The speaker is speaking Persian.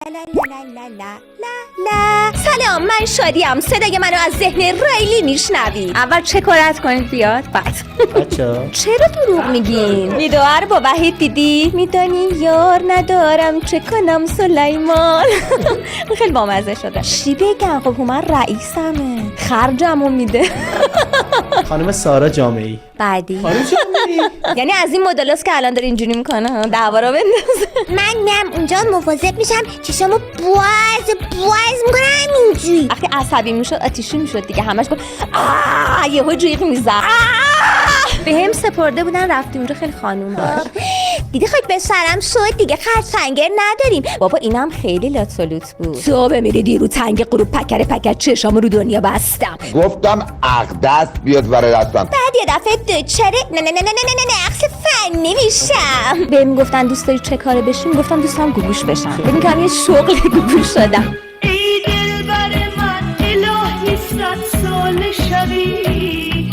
لا. سلام، من شادیم. صدای منو از ذهن ریلی میشنوید. اول شکایت کنید بیاد بعد. بچه‌ها چرا دروغ میگین؟ میدوار با وحید دیدی؟ میدانی یار ندارم چه کنم سلیمان. خیلی بامزه شده. چی بگم؟ خب من رئیسمه، خرجمو میده. خانم سارا جامعی بعدی خانم جامعی یعنی از این مدلاست که الان داره اینجوری میکنه دعوا رو بندازه. من میام اونجا مواظب میشم چشامو باز میکنم اینجوری. وقتی عصبی میشد آتیشی میشد دیگه، همش گفت یهو جیغ میزد. به هم سپرده بودن رفتیم اونجا، خیلی خانوم داشت. دیدی خواهید به سرم شد دیگه، خرسنگر نداریم. بابا اینم خیلی لاتولوت بود. تو بمیری رو تنگ غروب پکر چشامو رو دنیا بستم. گفتم عقدست بیاد ور دستم. بعد یه دفعه چره نه عکس فنی میشم. بهم گفتن دوست داری چه کاره بشی؟ میگفتم دوستم گوگوش بشم. ببین که یه شغل گوگوش شدم. ای دلبر من الهی 100 سال شوی